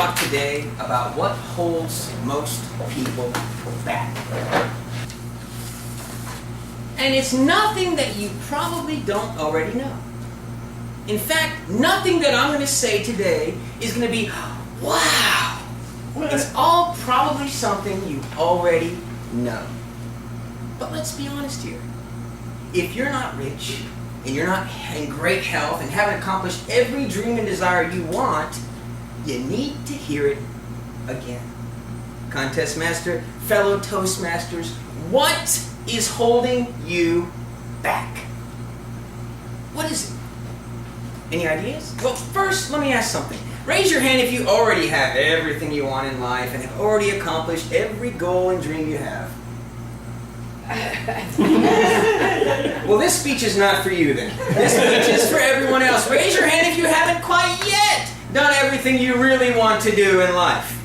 talk today about what holds most people back. And it's nothing that you probably don't already know. In fact, nothing that I'm going to say today is going to be, wow! It's all probably something you already know. But let's be honest here. If you're not rich, and you're not in great health, and haven't accomplished every dream and desire you want, you need to hear it again. Contest Master, fellow Toastmasters, what is holding you back? What is it? Any ideas? Well, first, let me ask something. Raise your hand if you already have everything you want in life and have already accomplished every goal and dream you have. Well, this speech is not for you then. This speech is for everyone else. Raise your hand if you haven't quite yet done everything you really want to do in life.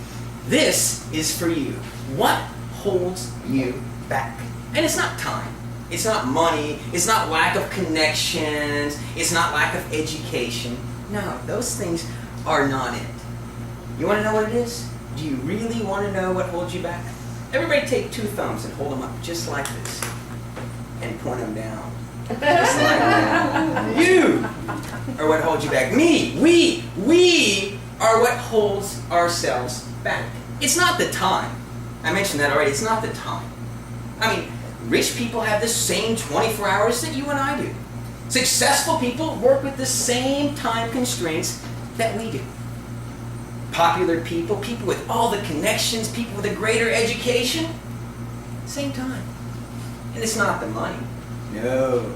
This is for you. What holds you back? And it's not time. It's not money. It's not lack of connections. It's not lack of education. No, those things are not it. You want to know what it is? Do you really want to know what holds you back? Everybody take two thumbs and hold them up just like this. And point them down. Just like that. You are what holds you back. Me. We are what holds ourselves back. It's not the time. I mentioned that already. It's not the time. I mean, rich people have the same 24 hours that you and I do. Successful people work with the same time constraints that we do. Popular people, people with all the connections, people with a greater education, same time. And it's not the money. No.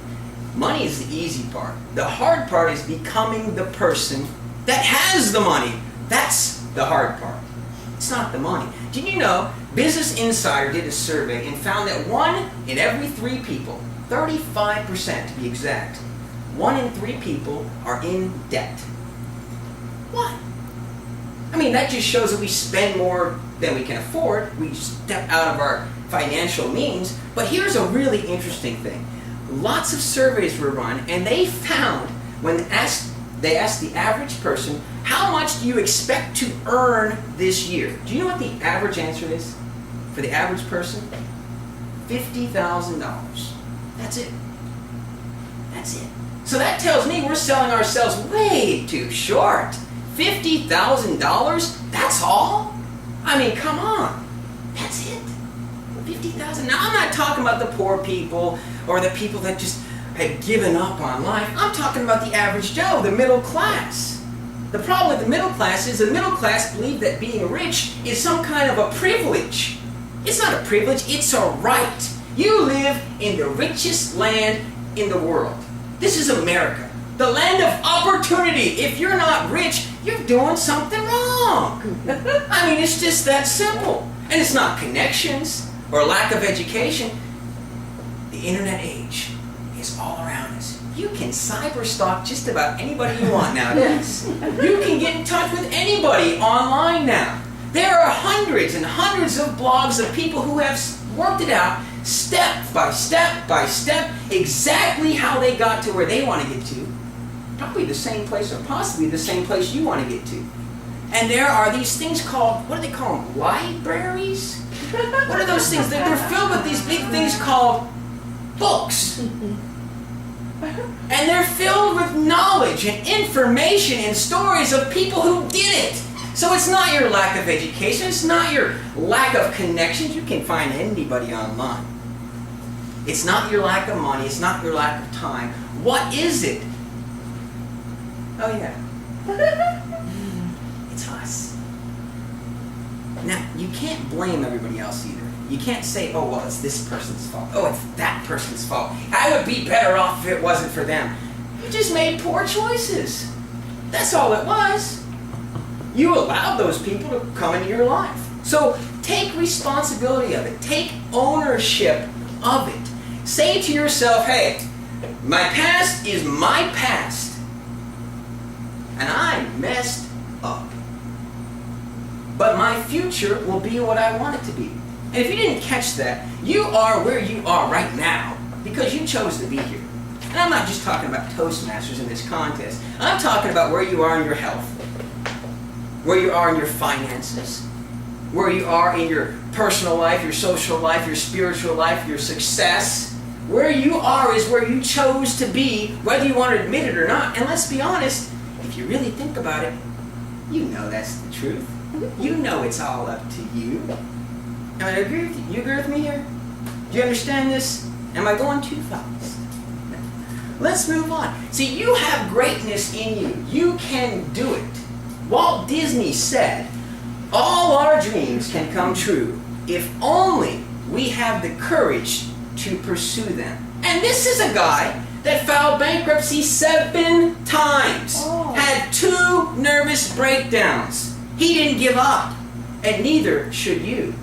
Money is the easy part. The hard part is becoming the person that has the money. That's the hard part. It's not the money. Did you know Business Insider did a survey and found that 1 in every 3 people, 35% to be exact, 1 in 3 people are in debt. What? I mean, that just shows that we spend more than we can afford. We step out of our financial means. But here's a really interesting thing. Lots of surveys were run, and they found, when they asked the average person, how much do you expect to earn this year? Do you know what the average answer is for the average person? $50,000. That's it. That's it. So that tells me we're selling ourselves way too short. $50,000? That's all? I mean, come on. That's it. $50,000. Now, I'm not talking about the poor people or the people that just had given up on life. I'm talking about the average Joe, the middle class. The problem with the middle class is the middle class believe that being rich is some kind of a privilege. It's not a privilege, it's a right. You live in the richest land in the world. This is America, the land of opportunity. If you're not rich, you're doing something wrong. I mean, it's just that simple. And it's not connections or lack of education. The internet age is all around us. You can cyberstalk just about anybody you want nowadays. You can get in touch with anybody online now. There are hundreds and hundreds of blogs of people who have worked it out step by step by step, exactly how they got to where they want to get to. Probably the same place or possibly the same place you want to get to. And there are these things called, what do they call them? Libraries? What are those things? They're filled with these big things called books. And they're filled with knowledge and information and stories of people who did it. So it's not your lack of education. It's not your lack of connections. You can find anybody online. It's not your lack of money. It's not your lack of time. What is it? Oh yeah. It's us. Now, you can't blame everybody else either. You can't say, oh, well, it's this person's fault. Oh, it's that person's fault. I would be better off if it wasn't for them. You just made poor choices. That's all it was. You allowed those people to come into your life. So take responsibility of it. Take ownership of it. Say to yourself, hey, my past is my past. And I messed up. But my future will be what I want it to be. And if you didn't catch that, you are where you are right now because you chose to be here. And I'm not just talking about Toastmasters in this contest. I'm talking about where you are in your health. where you are in your finances, where you are in your personal life, your social life, your spiritual life, your success. Where you are is where you chose to be, whether you want to admit it or not. And let's be honest, if you really think about it, you know that's the truth. You know it's all up to you. Am I agree with you? You agree with me here? Do you understand this? Am I going too fast? Let's move on. See, you have greatness in you. You can do it. Walt Disney said, all our dreams can come true if only we have the courage to pursue them. And this is a guy that filed bankruptcy 7 times, had 2 nervous breakdowns. He didn't give up, and neither should you.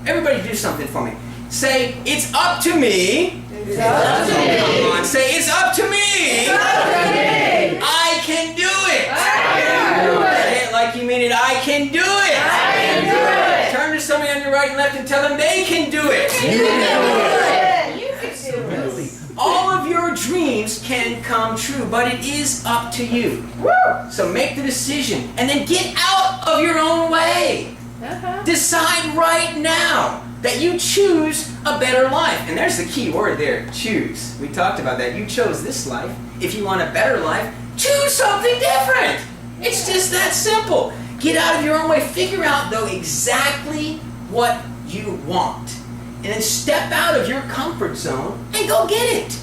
Everybody do something for me. Say, it's up to me. It's up to me. Come on, say, it's up to me. It's up to me. I can do it. I can do it. Say it like you mean it. I can do it. I can do it. Turn to somebody on your right and left and tell them they can do it. You can do it. You can do it. All of your dreams can come true, but it is up to you. So make the decision and then get out of your own way. Decide right now that you choose a better life. And there's the key word there, choose. We talked about that. You chose this life. If you want a better life, choose something different. It's just that simple. Get out of your own way. Figure out, though, exactly what you want. And then step out of your comfort zone and go get it.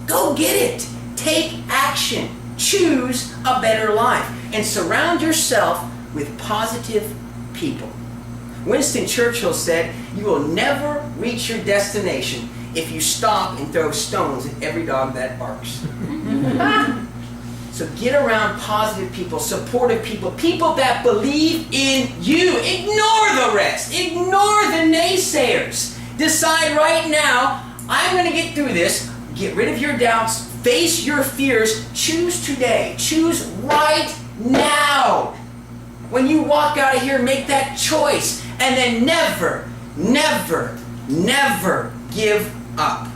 Go get it. Take action. Choose a better life. And surround yourself with positive people. Winston Churchill said, you will never reach your destination if you stop and throw stones at every dog that barks. So get around positive people, supportive people, people that believe in you. Ignore the rest. Ignore the naysayers. Decide right now, I'm going to get through this. Get rid of your doubts. Face your fears. Choose today. Choose right now. When you walk out of here, make that choice. And then never, never, never give up.